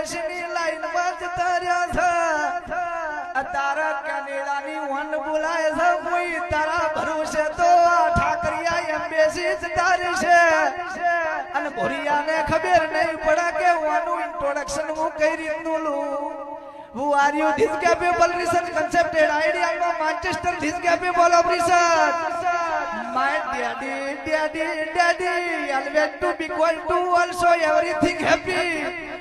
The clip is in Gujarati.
એમ્બેસીની લાઈનમાં જતા રહ્યા છે તારા કેનેડાની વન બોલાય છે કોઈ તારા ભરોસે તો આ ઠાકરિયા એમ્બેસી જતા રહેશે અને ભોરિયાને ખબર નહીં પડે કે વાનું ઇન્ટ્રોડક્શન હું કઈ રીતનું લઉં Who are you? This capable research concepted idea of Manchester. This capable of research. My daddy, always to be equal to also everything happy.